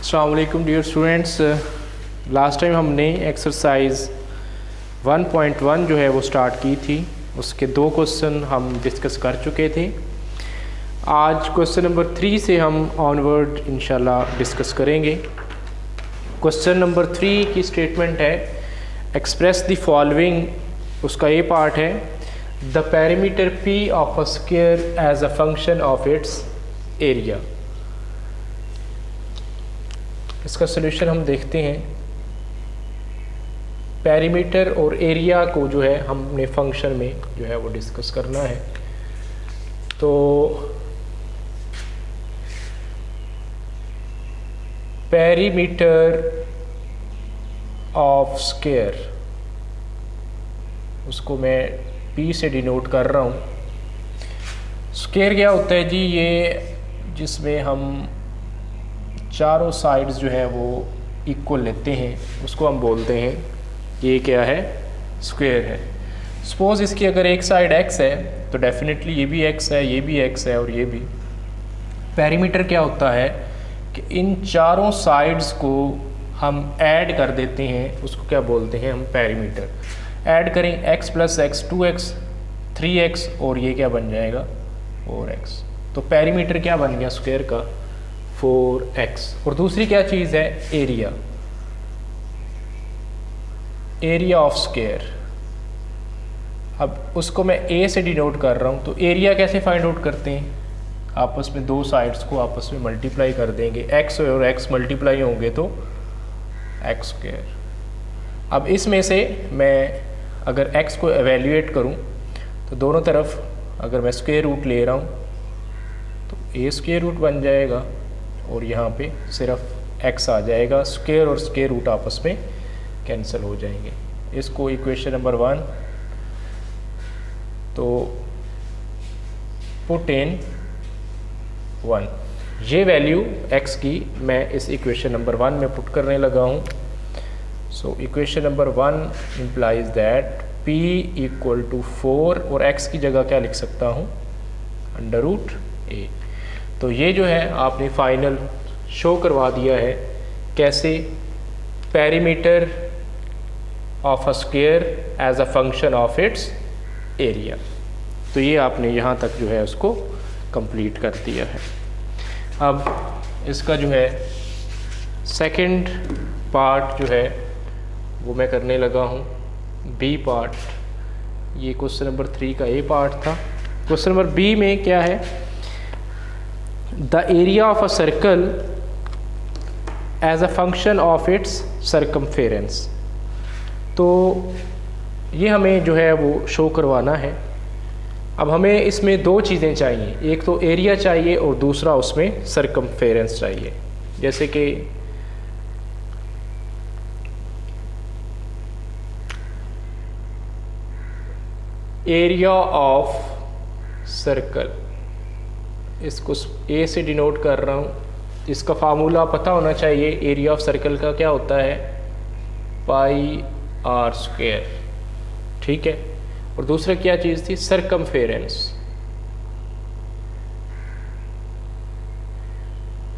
अस्सलाम वालेकुम dear students. Last time हमने एक्सरसाइज 1.1 जो है वो स्टार्ट की थी, उसके 2 क्वेश्चन हम डिस्कस कर चुके थे। आज क्वेश्चन नंबर 3 से हम ऑनवर्ड इंशाल्लाह डिस्कस करेंगे। क्वेश्चन नंबर 3 की स्टेटमेंट है एक्सप्रेस द फॉलोइंग, उसका ये पार्ट है the perimeter P of a square as a function of its area. इसका सलूशन हम देखते हैं। पेरीमीटर और एरिया को जो है हमने फंक्शन में जो है वो डिस्कस करना है। तो पेरीमीटर ऑफ स्क्वायर, उसको मैं P से डिनोट कर रहा हूँ। स्क्वायर क्या होता है जी? ये जिसमें हम चारों साइड्स जो है वो इक्वल लेते हैं, उसको हम बोलते हैं ये क्या है? स्क्वायर है। सपोज़ इसकी अगर एक साइड x है तो डेफिनेटली ये भी x है, ये भी x है और ये भी। पेरीमीटर क्या होता है कि इन चारों साइड्स को हम ऐड कर देते हैं, उसको क्या बोलते हैं हम? पेरीमीटर। ऐड करें x plus x 2x 3x और ये क्या बन जाएगा? 4x। तो पेरीमीटर क्या बन गया स्क्वायर का? 4x। और दूसरी क्या चीज़ है? एरिया। Area of square. अब उसको मैं a से डिनोट कर रहा हूँ। तो एरिया कैसे फाइंड आउट करते हैं? आपस में दो साइड्स को आपस में मल्टीप्लाई कर देंगे। x और x मल्टीप्लाई होंगे तो x स्क्वायर। अब इसमें से मैं अगर x को एवेल्यूएट करूँ तो दोनों तरफ अगर मैं स्क्वायर रूट ले रहा हूँ तो a स्क्वायर रूट बन जाएगा और यहाँ पे सिर्फ x आ जाएगा। स्क्वायर और स्क्वायर रूट आपस में कैंसिल हो जाएंगे। इसको इक्वेशन नंबर 1 तो पुट इन 1। ये वैल्यू x की मैं इस इक्वेशन नंबर 1 में पुट करने लगा हूँ। So equation number 1 implies that p equal to 4 और x की जगह क्या लिख सकता हूँ? Under root a। तो ये जो है आपने फाइनल शो करवा दिया है कैसे perimeter of a square as a function of its area. तो ये आपने यहाँ तक जो है उसको कंप्लीट कर दिया है। अब इसका जो है सेकंड पार्ट जो है वो मैं करने लगा हूँ, बी पार्ट। ये क्वेश्चन नंबर 3 का ए पार्ट था। क्वेश्चन नंबर बी में क्या है? The area of a circle as a function of its circumference. तो ये हमें जो है वो शो करवाना है। अब हमें इसमें 2 चीज़ें चाहिए, एक तो एरिया चाहिए और दूसरा उसमें सर्कमफेरेंस चाहिए। जैसे कि एरिया ऑफ सर्कल, इसको a से डिनोट कर रहा हूँ। इसका फार्मूला पता होना चाहिए। एरिया ऑफ सर्कल का क्या होता है? पाई आर स्क्वायर। ठीक है। और दूसरा क्या चीज़ थी? सर्कमफेरेंस।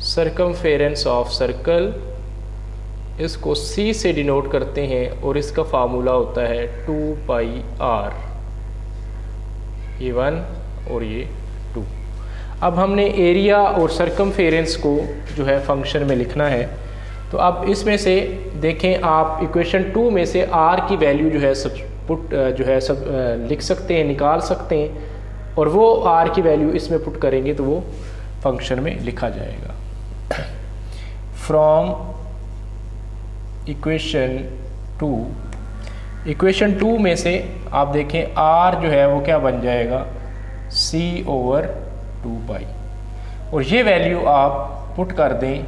सर्कमफेरेंस ऑफ सर्कल, इसको c से डिनोट करते हैं और इसका फार्मूला होता है 2 पाई आर। ये 1 और ये 2। अब हमने एरिया और सर्कमफेरेंस को जो है फंक्शन में लिखना है। तो अब इसमें से देखें आप इक्वेशन 2 में से r की वैल्यू जो है सब लिख सकते हैं, निकाल सकते हैं और वो r की वैल्यू इसमें पुट करेंगे तो वो फंक्शन में लिखा जाएगा। फ्रॉम इक्वेशन 2 में से आप देखें r जो है वो क्या बन जाएगा? c/2 पाई। और ये वैल्यू आप पुट कर दें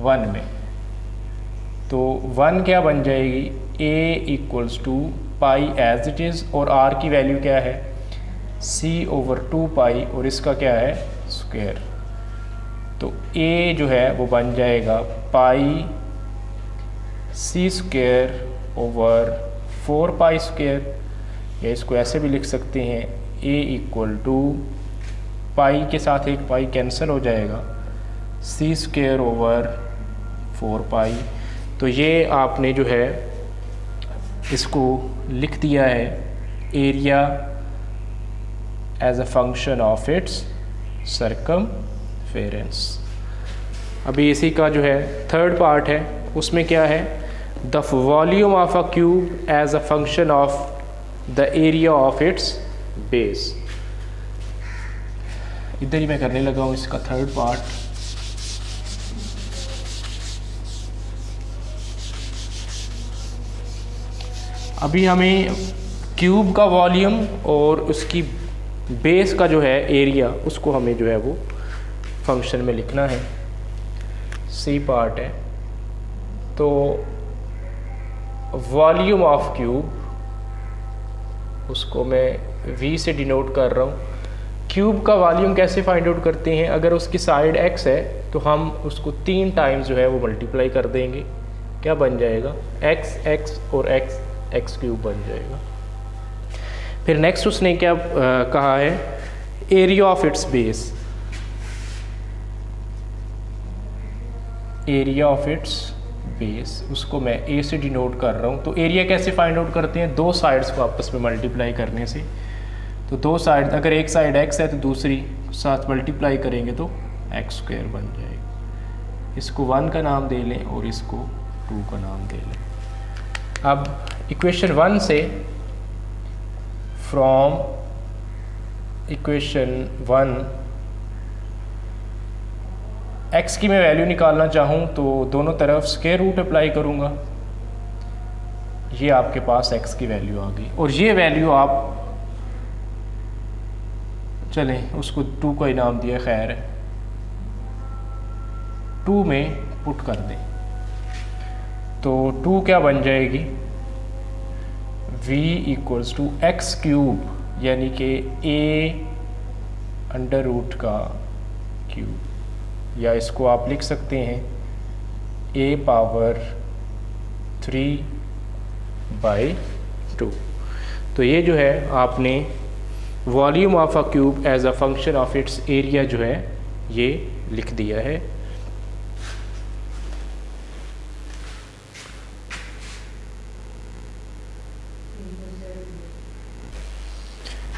1 में तो 1 क्या बन जाएगी? a equals to pi as it is और r की वैल्यू क्या है? c/2 पाई और इसका क्या है? स्क्वायर। तो a जो है वो बन जाएगा पाई c square over 4 pi square, या इसको ऐसे भी लिख सकते हैं a इक्वल टू पाई के साथ एक पाई कैंसिल हो जाएगा सी स्क्वायर ओवर 4 पाई। तो ये आपने जो है इसको लिख दिया है area as a function of its circumference. अभी इसी का जो है थर्ड पार्ट है, उसमें क्या है, the volume of a cube as a function of the area of its base. इधर ही मैं करने लगा हूँ इसका थर्ड पार्ट। अभी हमें क्यूब का वॉल्यूम और उसकी बेस का जो है एरिया, उसको हमें जो है वो फंक्शन में लिखना है। सी पार्ट है, तो वॉल्यूम ऑफ क्यूब, उसको मैं V से डिनोट कर रहा हूँ। क्यूब का वॉल्यूम कैसे फाइंड आउट करते हैं, अगर उसकी साइड x है तो हम उसको 3 टाइम्स जो है वो मल्टीप्लाई कर देंगे, क्या बन जाएगा, x और x क्यूब बन जाएगा। फिर नेक्स्ट उसने क्या कहा है, area of its base, area of its base, उसको मैं a से डिनोट कर रहा हूँ। तो एरिया कैसे फाइंड आउट करते हैं, दो साइड्स को आपस में मल्टीप्लाई करने से। तो दो साइड, अगर एक साइड x है तो दूसरी साथ मल्टीप्लाई करेंगे तो x स्क्वायर बन जाएगा। इसको 1 का नाम दे लें और इसको 2 का नाम दे लें। अब इक्वेशन 1 से, फ्रॉम इक्वेशन 1 x की मैं वैल्यू निकालना चाहूँ तो दोनों तरफ स्क्वायर रूट अप्लाई करूँगा, ये आपके पास x की वैल्यू आ गई। और ये वैल्यू आप, चलें उसको 2 का ही नाम दिया, खैर है, 2 में पुट कर दें तो 2 क्या बन जाएगी, v equals to x cube, यानी कि a अंडर रूट का क्यूब, या इसको आप लिख सकते हैं a पावर 3/2। तो ये जो है आपने volume of a cube as a function of its area जो है ये लिख दिया है।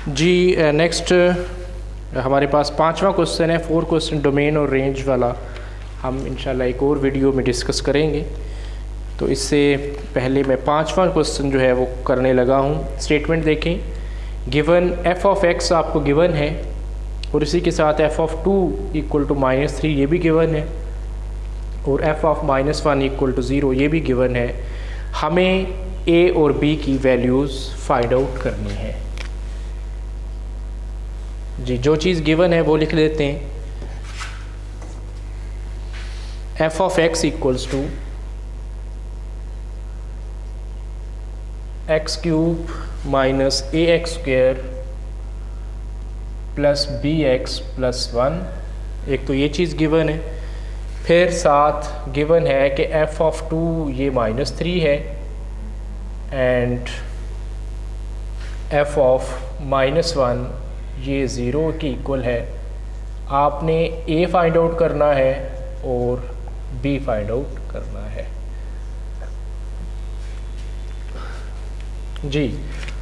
जी नेक्स्ट हमारे पास 5वां क्वेश्चन है, 4 क्वेश्चन डोमेन और रेंज वाला, हम इंशाल्लाह एक और वीडियो में डिस्कस करेंगे। तो इससे पहले मैं 5वां क्वेश्चन जो है वो करने लगा हूँ। स्टेटमेंट देखें, गिवन f ऑफ x आपको गिवन है और इसी के साथ f ऑफ 2 इक्वल टू -3 ये भी गिवन है, और f ऑफ -1 इक्वल टू 0 ये भी गिवन है। हमें a और b की वैल्यूज़ फाइंड आउट करनी है। जी जो चीज़ गिवन है वो लिख लेते हैं, f of x equals to x cube minus ax square plus bx plus 1। एक तो ये चीज़ गिवन है, फिर साथ गिवन है कि f ऑफ 2 ये -3 है एंड f ऑफ -1 ये 0 के इक्वल है। आपने a फाइंड आउट करना है और b फाइंड आउट करना है। जी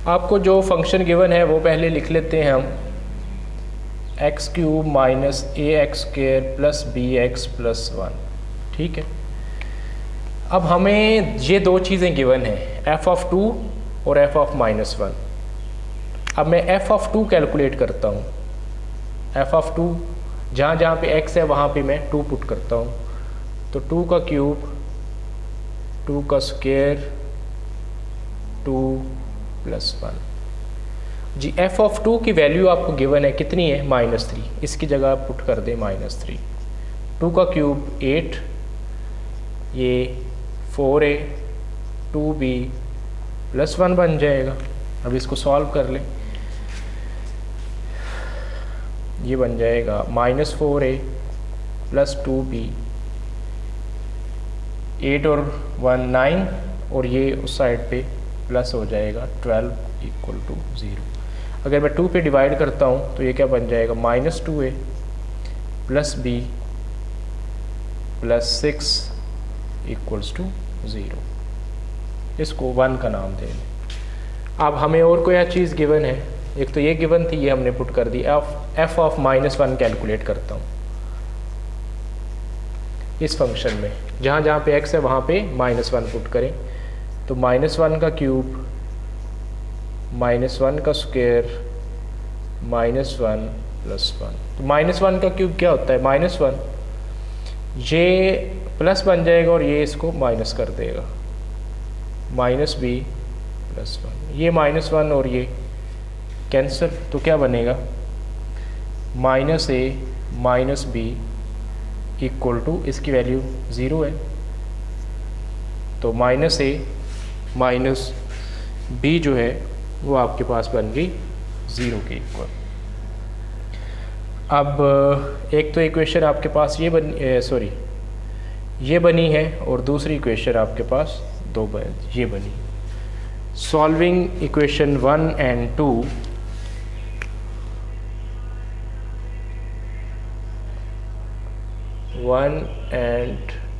आपको जो फंक्शन गिवन है वो पहले लिख लेते हैं हम, x cube minus ax square plus bx plus 1, ठीक है। अब हमें ये दो चीज़ें गिवन हैं, f ऑफ 2 और f ऑफ -1। अब मैं f ऑफ 2 कैलकुलेट करता हूँ। f ऑफ 2 जहाँ जहाँ पे x है वहाँ पे मैं 2 पुट करता हूँ, तो 2 का क्यूब, 2 का स्क्वायर, 2 प्लस 1। जी f ऑफ 2 की वैल्यू आपको गिवन है, कितनी है, -3। इसकी जगह आप पुट कर दें -3। 2 का क्यूब 8, ये 4a 2b प्लस 1 बन जाएगा। अब इसको सॉल्व कर लें, ये बन जाएगा -4a प्लस 2b, 8 और 1 9, और ये उस साइड पे प्लस हो जाएगा 12 इक्वल टू 0। अगर मैं 2 पे डिवाइड करता हूँ तो ये क्या बन जाएगा, -2a plus b plus 6 equals to 0, इसको 1 का नाम दे दें। अब हमें और कोई चीज़ गिवन है, एक तो ये गिवन थी, ये हमने पुट कर दी। एफ ऑफ -1 कैलकुलेट करता हूँ इस फंक्शन में, जहाँ जहाँ पे x है वहाँ पे -1 पुट करें, तो -1 का क्यूब, -1 का स्क्वायर, -1 प्लस 1, तो -1 का क्यूब क्या होता है -1, ये प्लस बन जाएगा और ये इसको माइनस कर देगा, -b प्लस 1, ये -1 और ये कैंसिल, तो क्या बनेगा -a -b इक्वल टू, इसकी वैल्यू 0 है, तो -a -b जो है वो आपके पास बन गई 0 के इक्वल। अब एक तो इक्वेशन आपके पास ये बनी है और दूसरी इक्वेशन आपके पास ये बनी। सॉल्विंग इक्वेशन 1 एंड 2,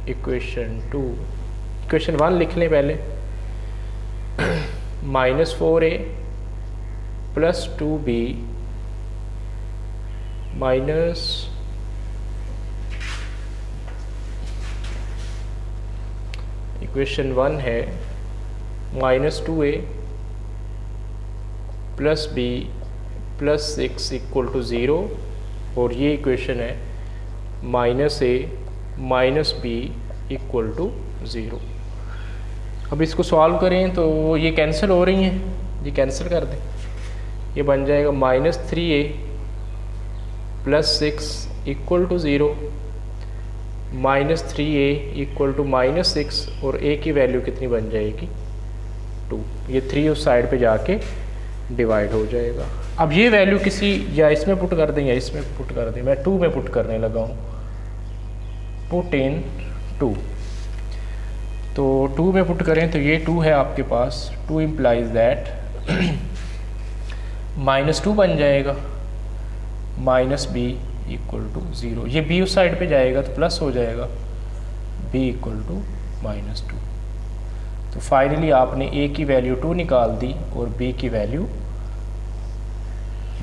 इक्वेशन 1 लिख लें पहले, -4a plus 2b minus equation 1 है -2a plus b plus 6 equal to 0, और ये इक्वेशन है -a -b इक्वल टू 0। अब इसको सॉल्व करें तो ये कैंसिल हो रही हैं, ये कैंसिल कर दें, ये बन जाएगा -3a plus 6 equal to 0, -3a equal to -6, और a की वैल्यू कितनी बन जाएगी 2, ये 3 उस साइड पे जाके डिवाइड हो जाएगा। अब ये वैल्यू किसी, या इसमें पुट कर दें या इसमें पुट कर दें, मैं 2 में पुट करने लगा हूँ, पुट इन 2, तो 2 में पुट करें तो ये 2 है आपके पास, 2 इम्प्लाइज दैट -2 बन जाएगा, -b इक्वल टू 0, ये b उस साइड पे जाएगा तो प्लस हो जाएगा, b इक्वल टू -2। तो फाइनली आपने a की वैल्यू 2 निकाल दी और b की वैल्यू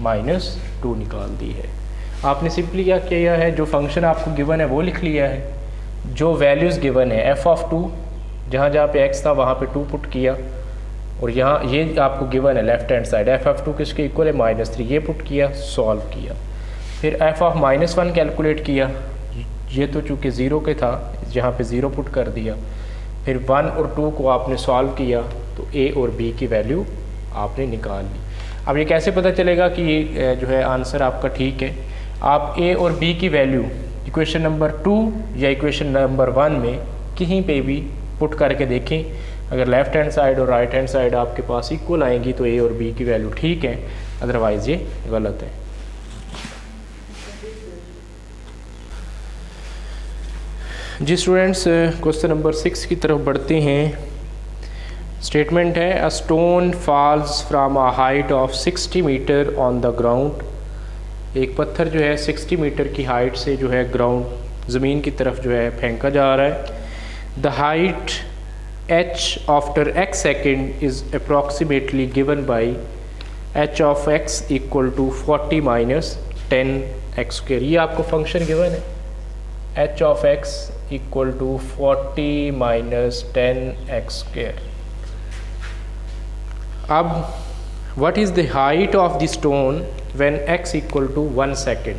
-2 निकाल दी है। आपने सिंपली क्या किया है, जो फंक्शन आपको गिवन है वो लिख लिया है, जो वैल्यूज़ गिवन है f(2), जहाँ जहाँ पे x था वहाँ पे 2 पुट किया, और यहाँ ये आपको गिवन है लेफ्ट हैंड साइड f(2) किसके इक्वल है -3, ये पुट किया, सॉल्व किया। फिर f(-1) कैलकुलेट किया, ये तो चूँकि 0 के था, जहाँ पे 0 पुट कर दिया। फिर 1 और 2 को आपने सॉल्व किया तो a और b की वैल्यू आपने निकाल ली। अब ये कैसे पता चलेगा कि ये जो है आंसर आपका ठीक है, आप a और b की वैल्यू इक्वेशन नंबर 2 या इक्वेशन नंबर 1 में कहीं पे भी पुट करके देखें, अगर लेफ़्ट हैंड साइड और राइट हैंड साइड आपके पास इक्वल आएंगी तो a और b की वैल्यू ठीक है, अदरवाइज़ ये गलत है। जी स्टूडेंट्स, क्वेश्चन नंबर 6 की तरफ बढ़ते हैं। स्टेटमेंट है, a stone falls from a height of 60 metre on the ground. एक पत्थर जो है 60 मीटर की हाइट से जो है ग्राउंड ज़मीन की तरफ जो है फेंका जा रहा है। The height h after x second is approximately given by h of x equal to 40 minus 10x²। ये आपको फंक्शन गिवन है, h of x equal to 40 minus 10x²। अब what is the height of the stone when x equal to 1 second.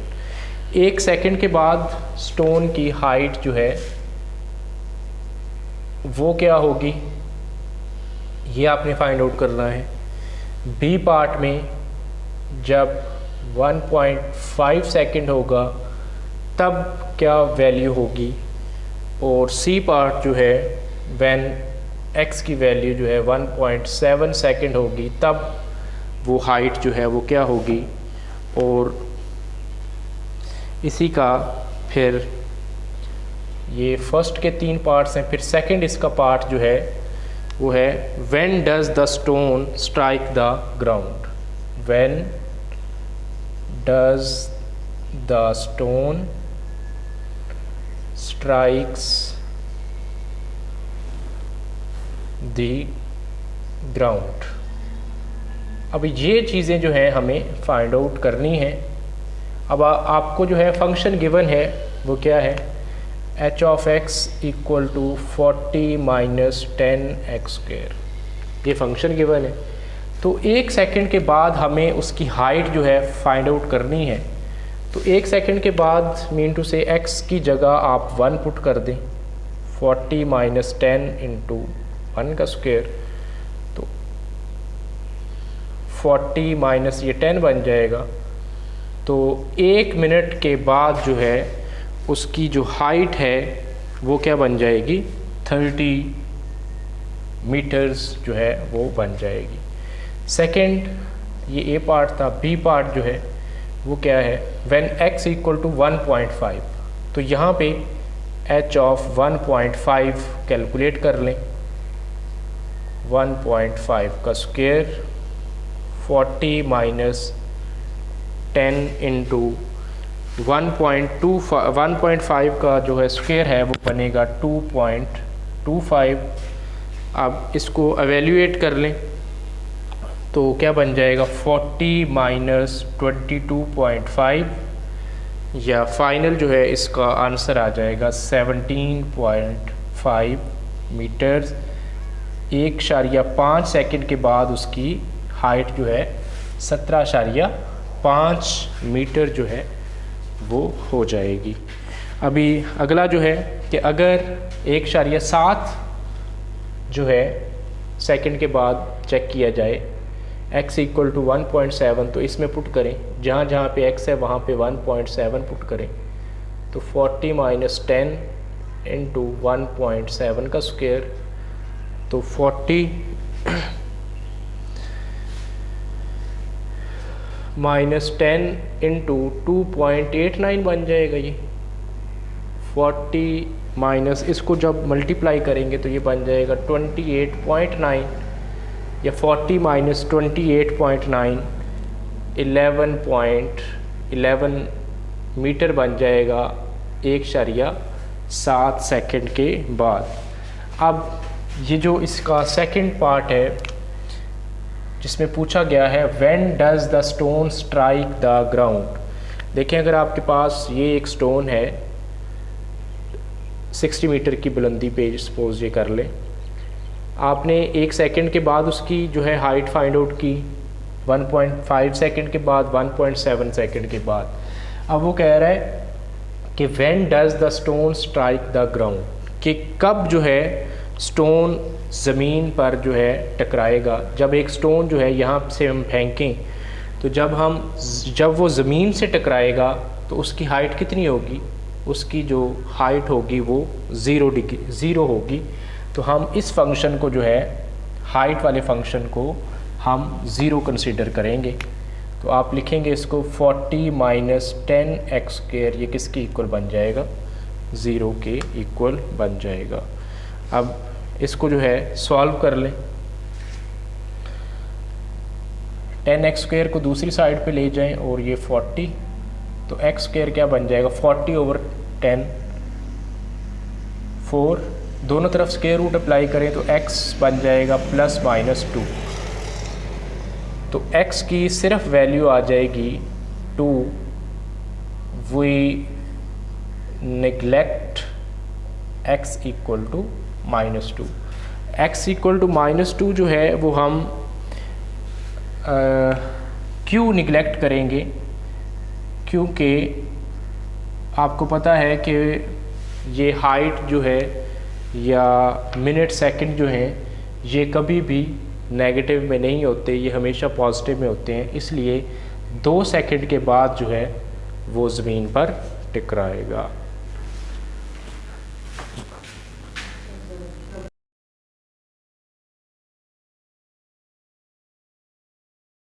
1 second के बाद stone की height जो है वो क्या होगी, ये आपने फाइंड आउट करना है। बी पार्ट में जब 1.5 सेकेंड होगा तब क्या वैल्यू होगी, और सी पार्ट जो है व्हेन x की वैल्यू जो है 1.7 सेकेंड होगी तब वो हाइट जो है वो क्या होगी। और इसी का फिर ये फर्स्ट के 3 पार्ट्स हैं, फिर सेकंड इसका पार्ट जो है वो है when does the stone strike the ground. When does the stone strikes the ground. अब ये चीज़ें जो हैं हमें फाइंड आउट करनी है। अब आपको जो है फंक्शन गिवन है वो क्या है, h of x equal to 40 minus 10x²। ये फंक्शन गिवन है। तो 1 सेकंड के बाद हमें उसकी हाइट जो है फाइंड आउट करनी है। तो 1 सेकंड के बाद मीन टू से x की जगह आप 1 पुट कर दें, 40 माइनस 10 इंटू 1 का स्क्वायर, तो 40 माइनस ये 10 बन जाएगा। तो 1 मिनट के बाद जो है उसकी जो हाइट है वो क्या बन जाएगी, 30 मीटर्स जो है वो बन जाएगी। सेकंड, ये ए पार्ट था। बी पार्ट जो है वो क्या है, व्हेन x इक्वल टू 1.5, तो यहाँ पे h ऑफ 1.5 कैलकुलेट कर लें। 1.5 का स्क्वायर 40 माइनस 10 इंटू 1.5 का जो है स्क्वायर है वो बनेगा 2.25। अब इसको एवेल्यूएट कर लें तो क्या बन जाएगा, 40 माइनस 22.5, या फाइनल जो है इसका आंसर आ जाएगा 17.5 मीटर्स। 1.5 सेकंड के बाद उसकी हाइट जो है 17.5 मीटर जो है वो हो जाएगी। अभी अगला जो है कि अगर 1.7 जो है सेकंड के बाद चेक किया जाए, x इक्वल टू 1.7, तो इसमें पुट करें, जहाँ जहाँ पे x है वहाँ पे 1.7 पुट करें, तो 40 माइनस 10 इंटू 1.7 का स्क्वायर, तो 40 माइनस 10 इंटू 2.89 बन जाएगा। ये 40 माइनस इसको जब मल्टीप्लाई करेंगे तो ये बन जाएगा 28.9, या 40 माइनस 28.9 11.11 मीटर बन जाएगा 1.7 सेकंड के बाद। अब ये जो इसका सेकंड पार्ट है जिसमें पूछा गया है when does the stone strike the ground. देखें, अगर आपके पास ये एक स्टोन है 60 मीटर की बुलंदी पे, सपोज ये कर ले, आपने 1 सेकंड के बाद उसकी जो है हाइट फाइंड आउट की, 1.5 सेकंड के बाद, 1.7 सेकंड के बाद। अब वो कह रहा है कि when does the stone strike the ground, कि कब जो है स्टोन ज़मीन पर जो है टकराएगा। जब एक स्टोन जो है यहाँ से हम फेंकें तो जब वो ज़मीन से टकराएगा तो उसकी हाइट कितनी होगी, उसकी जो हाइट होगी वो 0 होगी। तो हम इस फंक्शन को जो है हाइट वाले फंक्शन को हम 0 कंसीडर करेंगे। तो आप लिखेंगे इसको 40 माइनस 10x², ये किसके इक्वल बन जाएगा, 0 के इक्वल बन जाएगा। अब इसको जो है सॉल्व कर लें। 10x² को दूसरी साइड पे ले जाएं और ये 40, तो x² क्या बन जाएगा, 40/10, 4, दोनों तरफ स्क्वायर रूट अप्लाई करें तो x बन जाएगा प्लस माइनस 2। तो x की सिर्फ वैल्यू आ जाएगी 2। We neglect x equal to -2। x equal to -2 जो है वो हम क्यों निगलेक्ट करेंगे, क्योंकि आपको पता है कि ये हाइट जो है या मिनट सेकंड जो हैं ये कभी भी नेगेटिव में नहीं होते, ये हमेशा पॉजिटिव में होते हैं। इसलिए 2 सेकंड के बाद जो है वो ज़मीन पर टकराएगा।